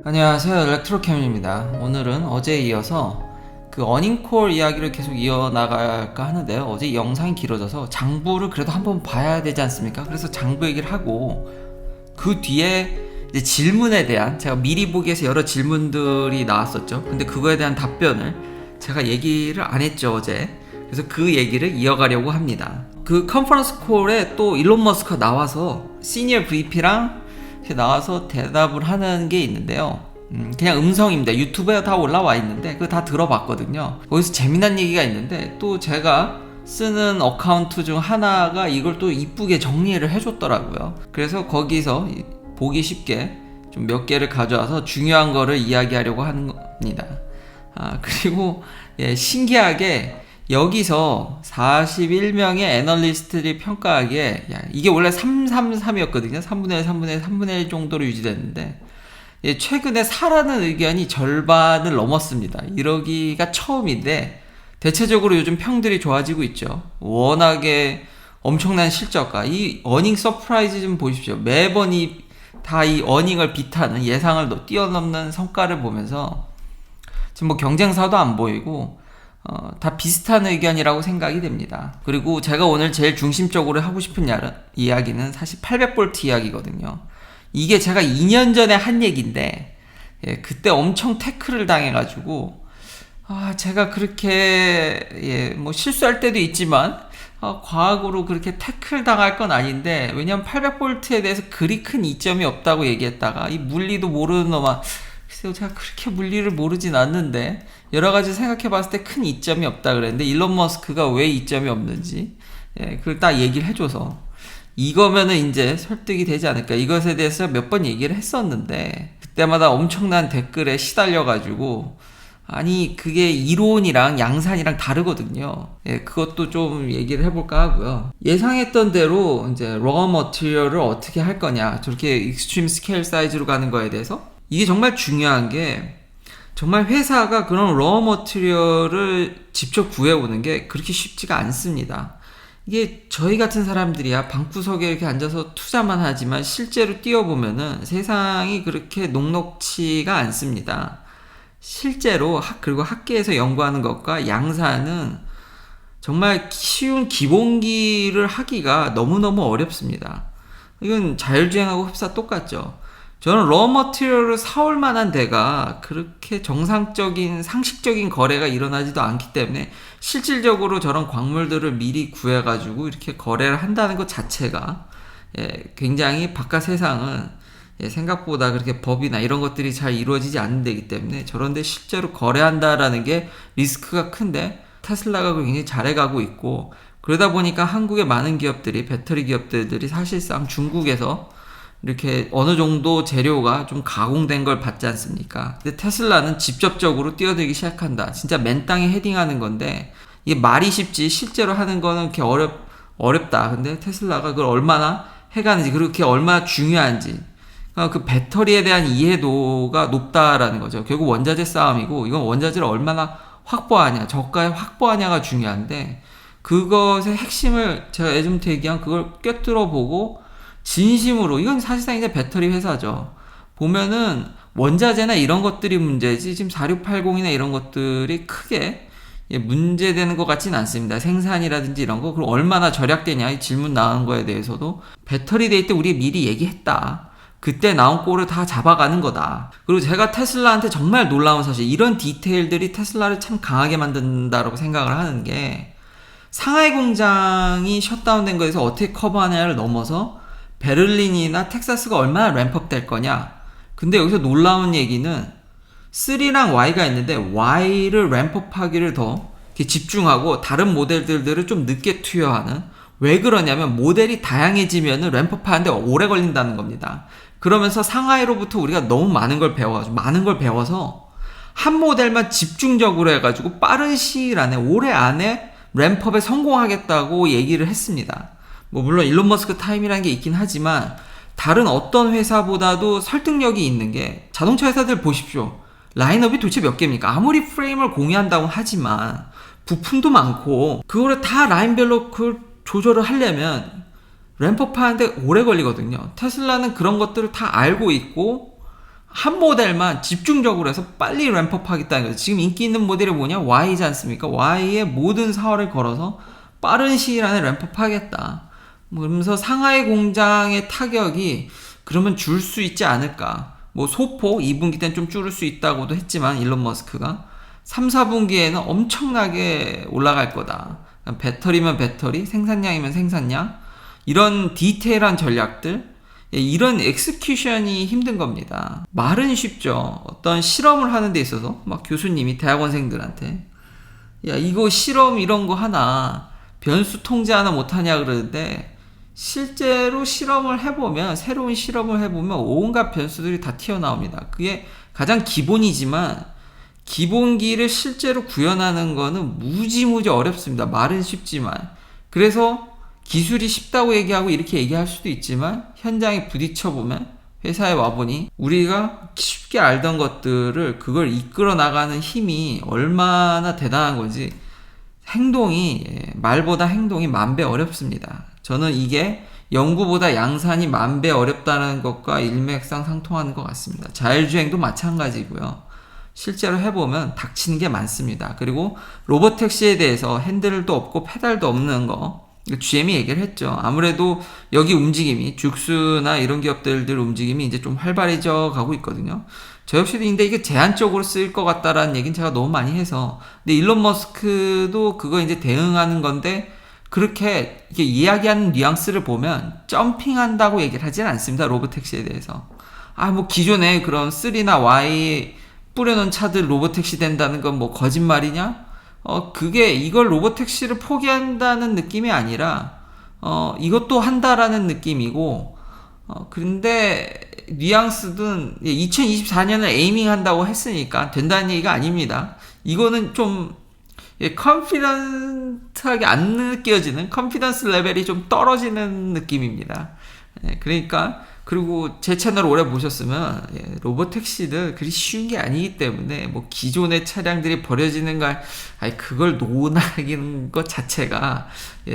안녕하세요, 엘렉트로캠입니다. 오늘은 어제에 이어서 그 어닝콜 이야기를 계속 이어나갈까 하는데요. 어제 영상이 길어져서 장부를 그래도 한번 봐야 되지 않습니까? 그래서 장부 얘기를 하고 그 뒤에 이제 질문에 대한, 제가 미리 보기에서 여러 질문들이 나왔었죠. 근데 그거에 대한 답변을 제가 얘기를 안 했죠, 어제. 그래서 그 얘기를 이어가려고 합니다. 그 컨퍼런스 콜에 또 일론 머스크가 나와서 시니어 VP랑 이렇게 나와서 대답을 하는 게 있는데요. 그냥 음성입니다. 유튜브에 다 올라와 있는데 그거 다 들어봤거든요. 거기서 재미난 얘기가 있는데 또 제가 쓰는 어카운트 중 하나가 이걸 또 이쁘게 정리를 해줬더라고요. 그래서 거기서 보기 쉽게 좀 몇 개를 가져와서 중요한 거를 이야기하려고 하는 겁니다. 그리고 신기하게 여기서 41명의 애널리스트들이 평가하기에, 이게 원래 333이었거든요. 3분의 1, 3분의 1, 3분의 1 정도로 유지됐는데 최근에 4라는 의견이 절반을 넘었습니다. 이러기가 처음인데 대체적으로 요즘 평들이 좋아지고 있죠. 워낙에 엄청난 실적과 이 어닝 서프라이즈 좀 보십시오. 매번 다 이 어닝을 비타는, 예상을 뛰어넘는 성과를 보면서 지금 뭐 경쟁사도 안 보이고 다 비슷한 의견이라고 생각이 됩니다. 그리고 제가 오늘 제일 중심적으로 하고 싶은 이야기는 사실 800V 이야기거든요. 이게 제가 2년 전에 한 얘기인데 그때 엄청 태클을 당해가지고 제가 그렇게 뭐 실수할 때도 있지만 과학으로 그렇게 태클 당할 건 아닌데, 왜냐면 800V에 대해서 그리 큰 이점이 없다고 얘기했다가 이 물리도 모르는 놈아, 글쎄요, 제가 그렇게 물리를 모르진 않는데 여러 가지 생각해 봤을 때 큰 이점이 없다 그랬는데 일론 머스크가 왜 이점이 없는지 그걸 딱 얘기를 해줘서 이거면은 이제 설득이 되지 않을까. 이것에 대해서 몇 번 얘기를 했었는데 그때마다 엄청난 댓글에 시달려가지고, 아니 그게 이론이랑 양산이랑 다르거든요. 그것도 좀 얘기를 해볼까 하고요. 예상했던 대로 이제 raw material을 어떻게 할 거냐, 저렇게 익스트림 스케일 사이즈로 가는 거에 대해서 이게 정말 중요한 게, 정말 회사가 그런 raw material을 직접 구해오는 게 그렇게 쉽지가 않습니다. 이게 저희 같은 사람들이야 방구석에 이렇게 앉아서 투자만 하지만 실제로 뛰어보면은 세상이 그렇게 녹록치가 않습니다. 실제로 그리고 학계에서 연구하는 것과 양산은 정말 쉬운 기본기를 하기가 너무너무 어렵습니다. 이건 자율주행하고 흡사 똑같죠. 저는 러 머티리얼을 사올 만한 데가 그렇게 정상적인 상식적인 거래가 일어나지도 않기 때문에 실질적으로 저런 광물들을 미리 구해가지고 이렇게 거래를 한다는 것 자체가 굉장히 바깥 세상은 생각보다 그렇게 법이나 이런 것들이 잘 이루어지지 않는 데이기 때문에 저런 데 실제로 거래한다라는 게 리스크가 큰데, 테슬라가 굉장히 잘해가고 있고, 그러다 보니까 한국의 많은 기업들이, 배터리 기업들이 사실상 중국에서 이렇게 어느 정도 재료가 좀 가공된 걸 받지 않습니까? 근데 테슬라는 직접적으로 뛰어들기 시작한다. 진짜 맨 땅에 헤딩하는 건데, 이게 말이 쉽지 실제로 하는 거는 이렇게 어렵다. 근데 테슬라가 그걸 얼마나 해가는지, 그리고 그게 얼마나 중요한지, 그 배터리에 대한 이해도가 높다라는 거죠. 결국 원자재 싸움이고, 이건 원자재를 얼마나 확보하냐, 저가에 확보하냐가 중요한데, 그것의 핵심을 제가 예전부터 얘기한 그걸 꿰뚫어 보고 진심으로, 이건 사실상 이제 배터리 회사죠. 보면은 원자재나 이런 것들이 문제지 지금 4680이나 이런 것들이 크게 문제되는 것 같지는 않습니다. 생산이라든지 이런 거, 그리고 얼마나 절약되냐, 이 질문 나온 거에 대해서도 배터리 데이 때 우리 미리 얘기했다. 그때 나온 꼴을 다 잡아가는 거다. 그리고 제가 테슬라한테 정말 놀라운 사실, 이런 디테일들이 테슬라를 참 강하게 만든다라고 생각을 하는 게, 상하이 공장이 셧다운된 거에서 어떻게 커버하냐를 넘어서 베를린이나 텍사스가 얼마나 램프업 될 거냐. 근데 여기서 놀라운 얘기는 3랑 Y가 있는데 Y를 램프업 하기를 더 집중하고 다른 모델들을 좀 늦게 투여하는, 왜 그러냐면 모델이 다양해지면 램프업 하는데 오래 걸린다는 겁니다. 그러면서 상하이로부터 우리가 너무 많은 걸 배워서 한 모델만 집중적으로 해가지고 빠른 시일 안에, 올해 안에 램프업에 성공하겠다고 얘기를 했습니다. 뭐 물론 일론 머스크 타임이라는 게 있긴 하지만 다른 어떤 회사보다도 설득력이 있는 게, 자동차 회사들 보십시오. 라인업이 도대체 몇 개입니까? 아무리 프레임을 공유한다고 하지만 부품도 많고 그거를 다 라인별로 그걸 조절을 하려면 램프업 하는데 오래 걸리거든요. 테슬라는 그런 것들을 다 알고 있고 한 모델만 집중적으로 해서 빨리 램프업 하겠다는 거죠. 지금 인기 있는 모델이 뭐냐? Y지 않습니까? Y의 모든 사활을 걸어서 빠른 시일 안에 램프업 하겠다. 뭐 그러면서 상하이 공장의 타격이 그러면 줄 수 있지 않을까. 뭐 소폭 2분기 때는 좀 줄을 수 있다고도 했지만 일론 머스크가 3, 4분기에는 엄청나게 올라갈 거다. 배터리면 배터리, 생산량이면 생산량, 이런 디테일한 전략들, 이런 엑스큐션이 힘든 겁니다. 말은 쉽죠. 어떤 실험을 하는 데 있어서 막 교수님이 대학원생들한테 야 이거 실험 이런 거 하나 변수 통제 하나 못하냐 그러는데, 실제로 실험을 해보면, 새로운 실험을 해보면 온갖 변수들이 다 튀어나옵니다. 그게 가장 기본이지만 기본기를 실제로 구현하는 거는 무지무지 어렵습니다. 말은 쉽지만. 그래서 기술이 쉽다고 얘기하고 이렇게 얘기할 수도 있지만 현장에 부딪혀보면, 회사에 와보니 우리가 쉽게 알던 것들을 그걸 이끌어 나가는 힘이 얼마나 대단한 건지, 행동이 말보다 행동이 만 배 어렵습니다. 저는 이게 연구보다 양산이 만 배 어렵다는 것과 일맥상통하는 것 같습니다. 자율주행도 마찬가지고요. 실제로 해보면 닥치는 게 많습니다. 그리고 로보택시에 대해서 핸들도 없고 페달도 없는 거, GM이 얘기를 했죠. 아무래도 여기 움직임이, 죽수나 이런 기업들 움직임이 이제 좀 활발해져 가고 있거든요. 저 역시도 근데 이게 제한적으로 쓰일 것 같다라는 얘기는 제가 너무 많이 해서, 근데 일론 머스크도 그거 이제 대응하는 건데, 그렇게 이게 이야기하는 뉘앙스를 보면 점핑한다고 얘기를 하진 않습니다. 로보택시에 대해서. 뭐 기존에 그런 3나 Y 뿌려놓은 차들 로보택시 된다는 건 뭐 거짓말이냐? 그게 이걸 로보택시를 포기한다는 느낌이 아니라 이것도 한다라는 느낌이고, 그런데 뉘앙스든 2024년을 에이밍 한다고 했으니까 된다는 얘기가 아닙니다. 이거는 좀 컨피던트하게 안 느껴지는, 컨피던스 레벨이 좀 떨어지는 느낌입니다. 그러니까, 그리고 제 채널 오래 보셨으면 로보택시들 그리 쉬운 게 아니기 때문에 뭐 기존의 차량들이 버려지는 걸 그걸 논하는 것 자체가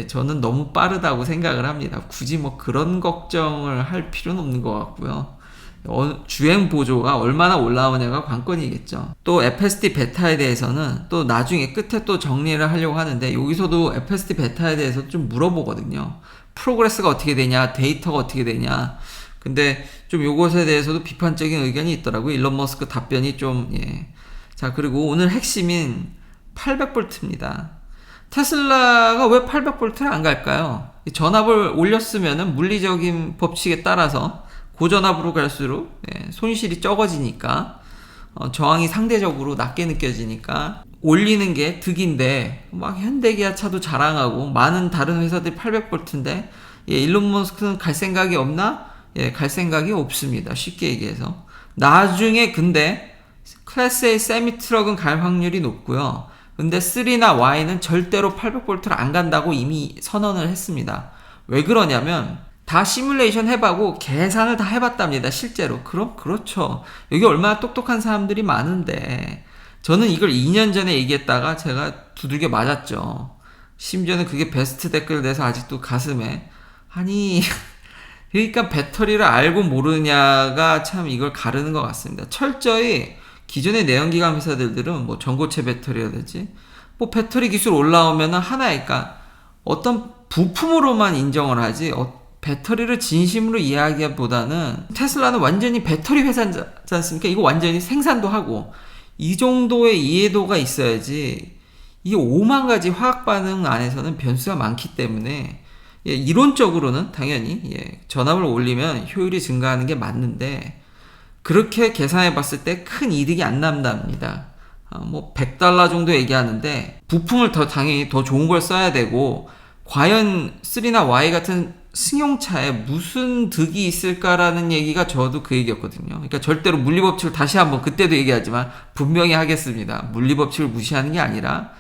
저는 너무 빠르다고 생각을 합니다. 굳이 뭐 그런 걱정을 할 필요는 없는 것 같고요. 주행 보조가 얼마나 올라오냐가 관건이겠죠. 또 FSD 베타에 대해서는 또 나중에 끝에 또 정리를 하려고 하는데, 여기서도 FSD 베타에 대해서 좀 물어보거든요. 프로그레스가 어떻게 되냐, 데이터가 어떻게 되냐. 근데 좀 요것에 대해서도 비판적인 의견이 있더라고요. 일론 머스크 답변이 좀, 자, 그리고 오늘 핵심인 800V입니다. 테슬라가 왜 800V를 안 갈까요? 전압을 올렸으면은 물리적인 법칙에 따라서 고전압으로 갈수록 손실이 적어지니까, 저항이 상대적으로 낮게 느껴지니까 올리는 게 득인데, 막 현대기아 차도 자랑하고 많은 다른 회사들이 800V인데 일론 머스크는 갈 생각이 없나? 갈 생각이 없습니다. 쉽게 얘기해서. 나중에 근데 클래스 A 세미 트럭은 갈 확률이 높고요. 근데 3나 Y는 절대로 800V를 안 간다고 이미 선언을 했습니다. 왜 그러냐면 다 시뮬레이션 해보고 계산을 다 해봤답니다. 실제로. 그렇죠. 여기 얼마나 똑똑한 사람들이 많은데, 저는 이걸 2년 전에 얘기했다가 제가 두들겨 맞았죠. 심지어는 그게 베스트 댓글 내서 아직도 가슴에, 아니 그러니까 배터리를 알고 모르냐가 참 이걸 가르는 것 같습니다. 철저히 기존의 내연기관 회사들은 뭐 전고체 배터리라든지 뭐 배터리 기술 올라오면 하나니까 어떤 부품으로만 인정을 하지, 배터리를 진심으로 이야기보다는, 테슬라는 완전히 배터리 회사지 않습니까? 이거 완전히 생산도 하고 이 정도의 이해도가 있어야지. 이게 5만 가지 화학 반응 안에서는 변수가 많기 때문에 이론적으로는 당연히 전압을 올리면 효율이 증가하는 게 맞는데, 그렇게 계산해 봤을 때 큰 이득이 안 난답니다. 뭐 $100 정도 얘기하는데 부품을 당연히 더 좋은 걸 써야 되고, 과연 3나 Y 같은 승용차에 무슨 득이 있을까라는 얘기가 저도 그 얘기였거든요. 그러니까 절대로 물리법칙을 다시 한번, 그때도 얘기하지만 분명히 하겠습니다. 물리법칙을 무시하는 게 아니라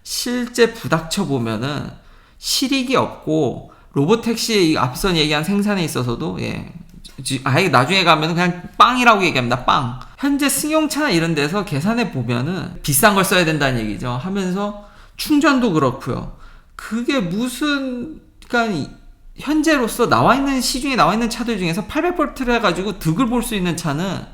실제 부닥쳐 보면은 실익이 없고, 로보택시의 앞선 얘기한 생산에 있어서도 아예 나중에 가면은 그냥 빵이라고 얘기합니다. 빵. 현재 승용차나 이런 데서 계산해 보면은 비싼 걸 써야 된다는 얘기죠. 하면서 충전도 그렇고요. 그게 무슨, 그러니까 현재로서 시중에 나와 있는 차들 중에서 800V를 해가지고 득을 볼 수 있는 차는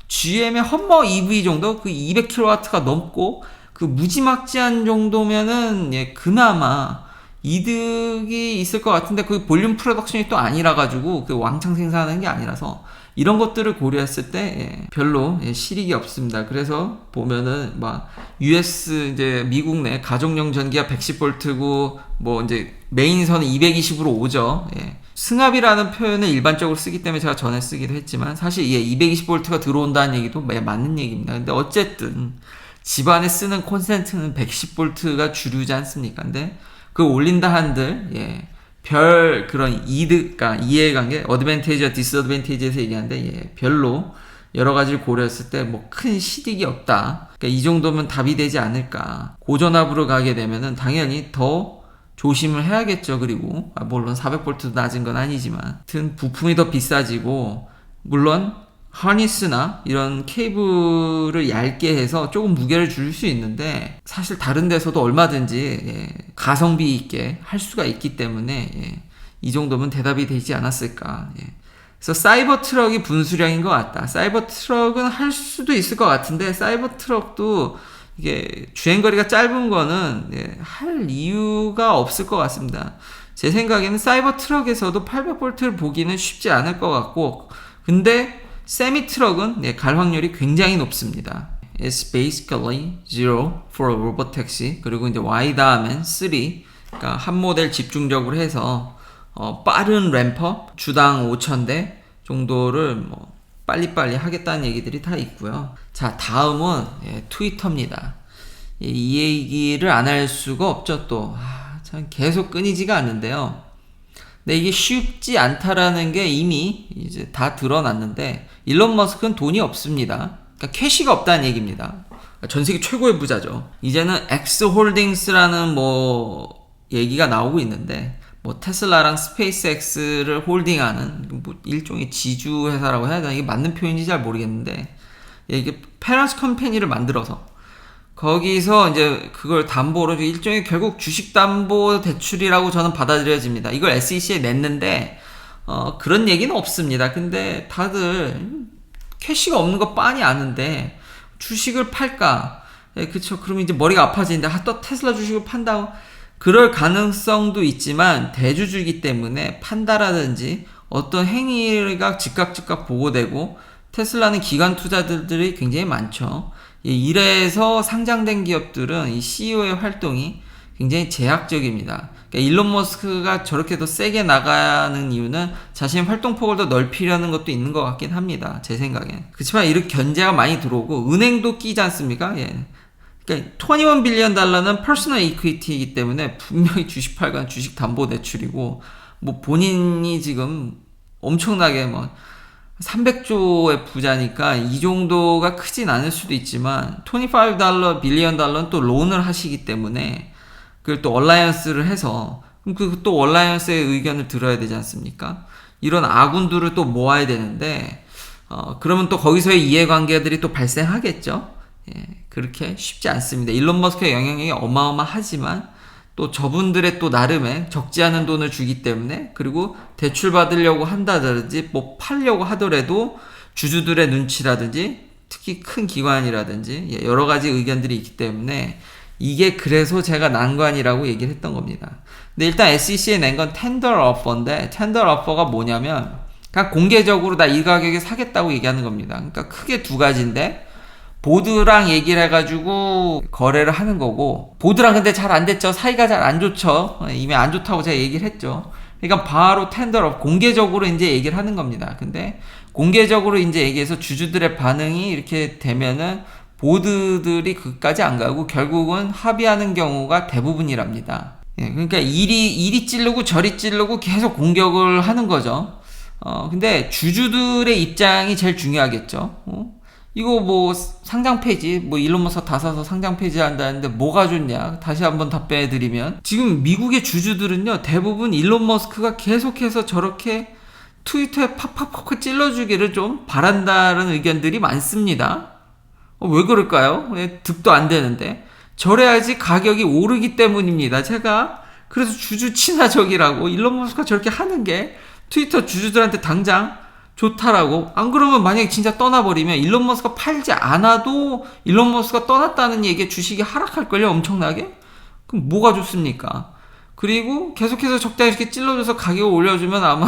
GM의 험머 EV 정도 그 200kW가 넘고 그 무지막지한 정도면은 예, 그나마 이득이 있을 것 같은데 그 볼륨 프로덕션이 또 아니라 가지고 그 왕창 생산하는 게 아니라서 이런 것들을 고려했을 때 예, 별로 예, 실익이 없습니다. 그래서 보면은 막 US 이제 미국 내 가정용 전기가 110V고 뭐 이제 메인선은 220으로 오죠. 예. 승합이라는 표현을 일반적으로 쓰기 때문에 제가 전에 쓰기도 했지만 사실 예, 220V가 들어온다는 얘기도 맞는 얘기입니다. 근데 어쨌든 집안에 쓰는 콘센트는 110V가 주류지 않습니까? 근데 그 올린다 한들 예, 별 그런 이득과 이해관계, 어드밴티지와 디스어드밴티지에서 얘기하는데 예, 별로 여러 가지를 고려했을 때 뭐 큰 실익이 없다. 그러니까 이 정도면 답이 되지 않을까. 고전압으로 가게 되면은 당연히 더 조심을 해야겠죠. 그리고 물론 400V도 낮은 건 아니지만 하여튼 부품이 더 비싸지고 물론 하니스나 이런 케이블을 얇게 해서 조금 무게를 줄 수 있는데 사실 다른 데서도 얼마든지 예, 가성비 있게 할 수가 있기 때문에 예, 이 정도면 대답이 되지 않았을까. 예. 그래서 사이버 트럭이 분수령인 것 같다. 사이버 트럭은 할 수도 있을 것 같은데 사이버 트럭도 이게 주행거리가 짧은 거는 예, 할 이유가 없을 것 같습니다. 제 생각에는 사이버 트럭에서도 800V를 보기는 쉽지 않을 것 같고 근데 세미 트럭은 예, 갈 확률이 굉장히 높습니다. It's basically zero for a robotaxi. 그리고 이제 Y 다음엔 3. 그러니까 한 모델 집중적으로 해서 빠른 램퍼 주당 5,000대 정도를 뭐 빨리빨리 하겠다는 얘기들이 다 있고요. 자, 다음은 예, 트위터입니다. 이 얘기를 안 할 수가 없죠. 또 참 계속 끊이지가 않는데요. 근데 이게 쉽지 않다라는 게 이미 이제 다 드러났는데 일론 머스크는 돈이 없습니다. 그러니까 캐시가 없다는 얘기입니다. 전 세계 최고의 부자죠. 이제는 X홀딩스라는 뭐 얘기가 나오고 있는데 뭐 테슬라랑 스페이스X를 홀딩하는 뭐 일종의 지주 회사라고 해야 되나 이게 맞는 표현인지 잘 모르겠는데 이게 페런트 컴퍼니를 만들어서 거기서 이제 그걸 담보로 일종의 결국 주식담보대출이라고 저는 받아들여집니다. 이걸 SEC에 냈는데 그런 얘기는 없습니다. 근데 다들 캐시가 없는 거 빤히 아는데 주식을 팔까? 예, 그쵸. 그러면 이제 머리가 아파지는데 또 테슬라 주식을 판다고 그럴 가능성도 있지만 대주주이기 때문에 판다라든지 어떤 행위가 즉각 보고되고 테슬라는 기관 투자들이 굉장히 많죠. 이래서 상장된 기업들은 이 CEO의 활동이 굉장히 제약적입니다. 그러니까 일론 머스크가 저렇게 더 세게 나가는 이유는 자신의 활동폭을 더 넓히려는 것도 있는 것 같긴 합니다. 제 생각엔. 그렇지만 이렇게 견제가 많이 들어오고 은행도 끼지 않습니까? 예. 그러니까 21 빌리언 달러는 퍼스널 이퀴티이기 때문에 분명히 주식 팔건 주식 담보 대출이고 뭐 본인이 지금 엄청나게 뭐 300조의 부자니까 이 정도가 크진 않을 수도 있지만 25 빌리언 달러는 또 론을 하시기 때문에 그걸 또 얼라이언스를 해서 그럼 그 또 얼라이언스의 의견을 들어야 되지 않습니까? 이런 아군들을 또 모아야 되는데 그러면 또 거기서의 이해관계들이 또 발생하겠죠. 예, 그렇게 쉽지 않습니다. 일론 머스크의 영향력이 어마어마하지만 또 저분들의 또 나름의 적지 않은 돈을 주기 때문에 그리고 대출 받으려고 한다든지 뭐 팔려고 하더라도 주주들의 눈치라든지 특히 큰 기관이라든지 여러 가지 의견들이 있기 때문에 이게 그래서 제가 난관이라고 얘기를 했던 겁니다. 근데 일단 SEC에 낸 건 텐더 오퍼인데 텐더 오퍼가 뭐냐면 그냥 공개적으로 나 이 가격에 사겠다고 얘기하는 겁니다. 그러니까 크게 두 가지인데 보드랑 얘기를 해가지고 거래를 하는 거고 보드랑 근데 잘 안 됐죠. 사이가 잘 안 좋죠. 이미 안 좋다고 제가 얘기를 했죠. 그러니까 바로 텐더업 공개적으로 이제 얘기를 하는 겁니다. 근데 공개적으로 이제 얘기해서 주주들의 반응이 이렇게 되면은 보드들이 그까지 안 가고 결국은 합의하는 경우가 대부분이랍니다. 예, 그러니까 이리 찌르고 저리 찌르고 계속 공격을 하는 거죠. 근데 주주들의 입장이 제일 중요하겠죠. 이거 뭐 상장 폐지, 뭐 일론 머스크 다 사서 상장 폐지 한다는데 뭐가 좋냐? 다시 한번 답변해드리면 지금 미국의 주주들은요 대부분 일론 머스크가 계속해서 저렇게 트위터에 팍팍팍 찔러주기를 좀 바란다는 의견들이 많습니다. 왜 그럴까요? 득도 안 되는데 저래야지 가격이 오르기 때문입니다. 제가 그래서 주주 친화적이라고 일론 머스크가 저렇게 하는 게 트위터 주주들한테 당장 좋다라고. 안 그러면 만약에 진짜 떠나버리면 일론 머스크가 팔지 않아도 일론 머스크가 떠났다는 얘기에 주식이 하락할걸요, 엄청나게? 그럼 뭐가 좋습니까? 그리고 계속해서 적당히 이렇게 찔러줘서 가격을 올려주면 아마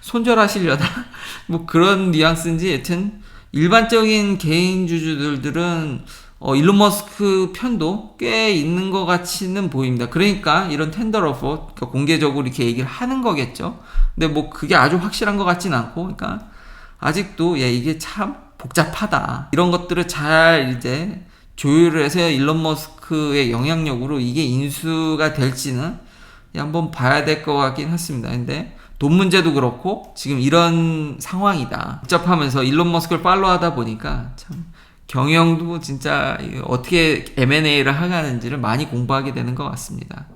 손절하시려다 뭐 그런 뉘앙스인지, 여튼 일반적인 개인주주들은 일론 머스크 편도 꽤 있는 것 같이는 보입니다. 그러니까 이런 텐더 오퍼, 그러니까 공개적으로 이렇게 얘기를 하는 거겠죠. 근데 뭐 그게 아주 확실한 것 같진 않고, 그러니까 아직도 이게 참 복잡하다. 이런 것들을 잘 이제 조율을 해서 일론 머스크의 영향력으로 이게 인수가 될지는 한번 봐야 될 것 같긴 했습니다. 근데 돈 문제도 그렇고 지금 이런 상황이다. 복잡하면서 일론 머스크를 팔로우하다 보니까 참 경영도 진짜 어떻게 M&A를 하는지를 많이 공부하게 되는 것 같습니다.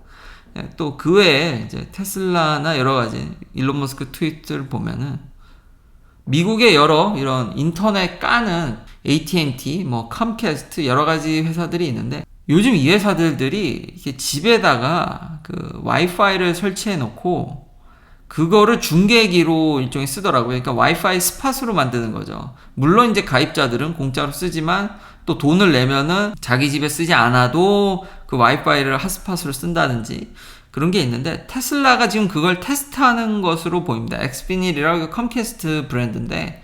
또 그 외에 이제 테슬라나 여러 가지 일론 머스크 트윗을 보면은 미국의 여러 이런 인터넷 까는 AT&T, 뭐 컴캐스트 여러 가지 회사들이 있는데, 요즘 이 회사들이 이렇게 집에다가 그 와이파이를 설치해 놓고 그거를 중계기로 일종의 쓰더라고요. 그러니까 와이파이 스팟으로 만드는 거죠. 물론 이제 가입자들은 공짜로 쓰지만 또 돈을 내면은 자기 집에 쓰지 않아도 그 와이파이를 핫스팟으로 쓴다든지 그런 게 있는데, 테슬라가 지금 그걸 테스트하는 것으로 보입니다. 엑스피니리라고 컴캐스트 브랜드인데,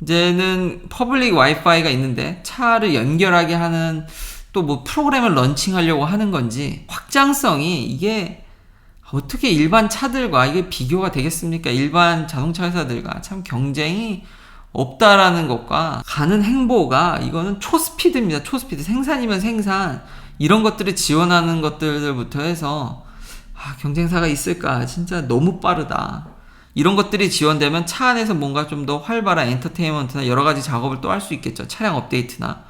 이제는 퍼블릭 와이파이가 있는데 차를 연결하게 하는 또 뭐 프로그램을 런칭하려고 하는 건지, 확장성이 이게 어떻게 일반 차들과 이게 비교가 되겠습니까? 일반 자동차 회사들과 참 경쟁이 없다라는 것과 가는 행보가, 이거는 초스피드입니다. 초스피드. 생산이면 생산. 이런 것들을 지원하는 것들부터 해서 경쟁사가 있을까? 진짜 너무 빠르다. 이런 것들이 지원되면 차 안에서 뭔가 좀 더 활발한 엔터테인먼트나 여러 가지 작업을 또 할 수 있겠죠. 차량 업데이트나.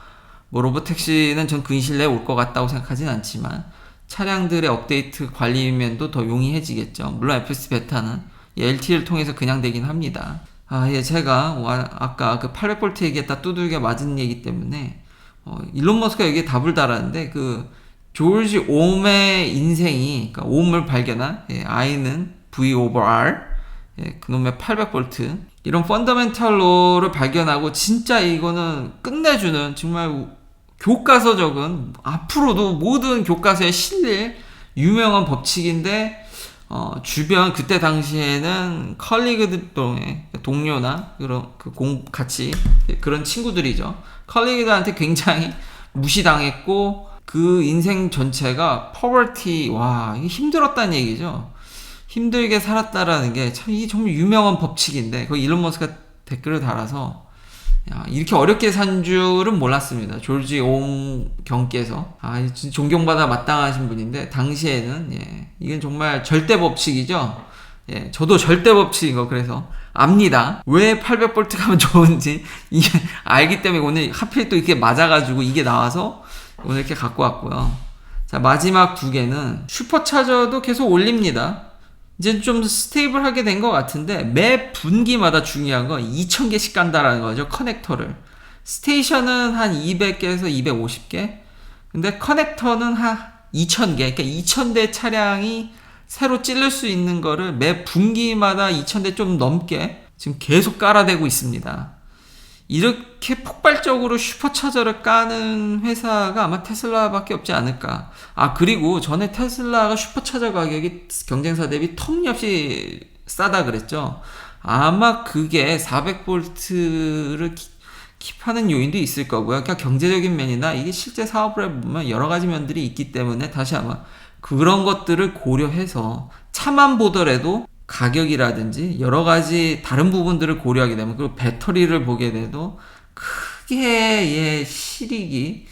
뭐 로보택시는 전 근시일 내에 올 것 같다고 생각하진 않지만 차량들의 업데이트 관리면도 더 용이해지겠죠. 물론 FSD 베타는 LTE를 통해서 그냥 되긴 합니다. 제가 아까 그 800V 얘기했다 두들겨 맞은 얘기 때문에 일론 머스크가 여기에 답을 달았는데, 그 조지 옴의 인생이, 그러니까 옴을 발견한 I는 V over R, 그놈의 800V 이런 펀더멘탈로를 발견하고 진짜 이거는 끝내주는 정말 교과서적은, 앞으로도 모든 교과서에 실릴 유명한 법칙인데, 주변 그때 당시에는 컬리그들 동료나 같이 그런 친구들이죠. 컬리그들한테 굉장히 무시당했고 그 인생 전체가 poverty, 이게 힘들었다는 얘기죠. 힘들게 살았다라는 게 참 이게 정말 유명한 법칙인데, 거기 일론 머스크가 댓글을 달아서 이렇게 어렵게 산 줄은 몰랐습니다. 조지 옹 경께서 진짜 존경받아 마땅하신 분인데, 당시에는 이건 정말 절대 법칙이죠. 저도 절대 법칙인 거 그래서 압니다. 왜 800V 가면 좋은지 이게 알기 때문에 오늘 하필 또 이렇게 맞아가지고 이게 나와서 오늘 이렇게 갖고 왔고요. 자, 마지막 두 개는 슈퍼차저도 계속 올립니다. 이제 좀 스테이블하게 된 것 같은데, 매 분기마다 중요한 건 2000개씩 간다라는 거죠. 커넥터를. 스테이션은 한 200개에서 250개. 근데 커넥터는 한 2000개. 그러니까 2000대 차량이 새로 찔릴 수 있는 거를 매 분기마다 2000대 좀 넘게 지금 계속 깔아대고 있습니다. 이렇게 폭발적으로 슈퍼차저를 까는 회사가 아마 테슬라밖에 없지 않을까. 그리고 전에 테슬라가 슈퍼차저 가격이 경쟁사 대비 터무니없이 싸다 그랬죠. 아마 그게 400V를 킵하는 요인도 있을 거고요. 그러니까 경제적인 면이나 이게 실제 사업을 보면 여러 가지 면들이 있기 때문에 다시 아마 그런 것들을 고려해서 차만 보더라도 가격이라든지 여러 가지 다른 부분들을 고려하게 되면, 그리고 배터리를 보게 돼도 크게 실익이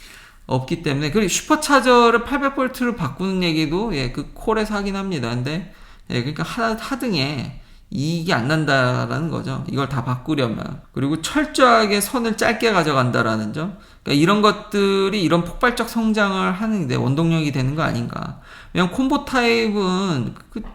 없기 때문에, 그리고 슈퍼차저를 800V로 바꾸는 얘기도 그 콜에서 하긴 합니다. 근데 그러니까 하등에 이익이 안 난다라는 거죠. 이걸 다 바꾸려면. 그리고 철저하게 선을 짧게 가져간다라는 점. 그러니까 이런 것들이 이런 폭발적 성장을 하는데 원동력이 되는 거 아닌가. 왜냐면 콤보 타입은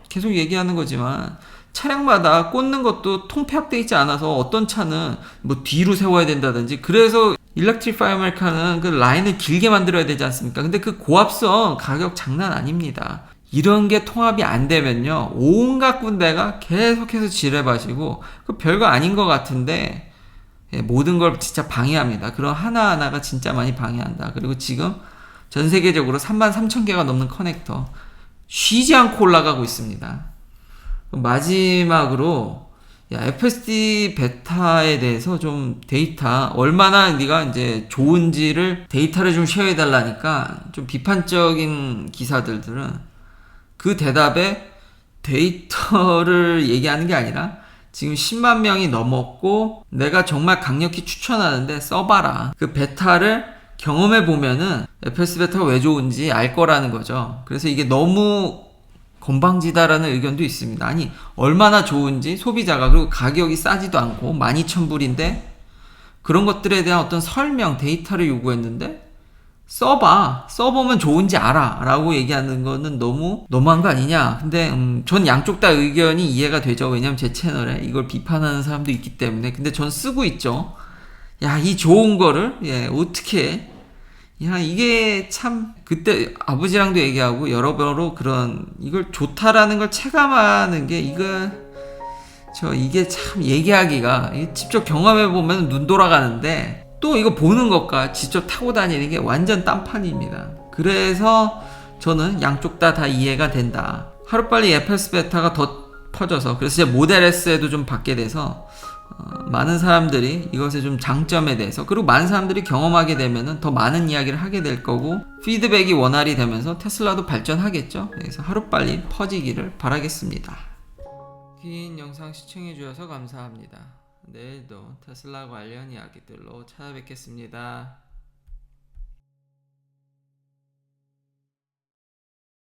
계속 얘기하는 거지만 차량마다 꽂는 것도 통폐합되어 있지 않아서 어떤 차는 뭐 뒤로 세워야 된다든지, 그래서 일렉트리파이 아메리카는 그 라인을 길게 만들어야 되지 않습니까? 근데 그 고압성 가격 장난 아닙니다. 이런 게 통합이 안 되면요, 온갖 군데가 계속해서 지뢰밭이고, 그 별거 아닌 것 같은데, 예, 모든 걸 진짜 방해합니다. 그런 하나하나가 진짜 많이 방해한다. 그리고 지금 전 세계적으로 33,000개가 넘는 커넥터 쉬지 않고 올라가고 있습니다. 마지막으로 FSD 베타에 대해서 좀 데이터 얼마나 네가 이제 좋은지를 데이터를 좀 쉐어해달라니까 좀 비판적인 기사들은 그 대답에 데이터를 얘기하는 게 아니라 지금 10만 명이 넘었고 내가 정말 강력히 추천하는데 써봐라. 그 베타를 경험해 보면은 FS 베타가 왜 좋은지 알 거라는 거죠. 그래서 이게 너무 건방지다라는 의견도 있습니다. 아니 얼마나 좋은지 소비자가, 그리고 가격이 싸지도 않고 12,000불인데 그런 것들에 대한 어떤 설명, 데이터를 요구했는데 써보면 좋은지 알아 라고 얘기하는 거는 너무한 거 아니냐. 근데 전 양쪽 다 의견이 이해가 되죠. 왜냐면 제 채널에 이걸 비판하는 사람도 있기 때문에. 근데 전 쓰고 있죠. 야, 이 좋은 거를 어떻게 야, 이게 참 그때 아버지랑도 얘기하고 여러모로 그런 이걸 좋다라는 걸 체감하는 게 이게 참 얘기하기가, 직접 경험해 보면 눈 돌아가는데 또 이거 보는 것과 직접 타고 다니는 게 완전 딴판입니다. 그래서 저는 양쪽 다 이해가 된다. 하루빨리 FS 베타가 더 퍼져서, 그래서 이제 모델 S에도 좀 받게 돼서 많은 사람들이 이것의 좀 장점에 대해서, 그리고 많은 사람들이 경험하게 되면은 더 많은 이야기를 하게 될 거고 피드백이 원활히 되면서 테슬라도 발전하겠죠. 그래서 하루빨리 퍼지기를 바라겠습니다. 긴 영상 시청해 주셔서 감사합니다. 내일도 테슬라 관련 이야기들로 찾아뵙겠습니다.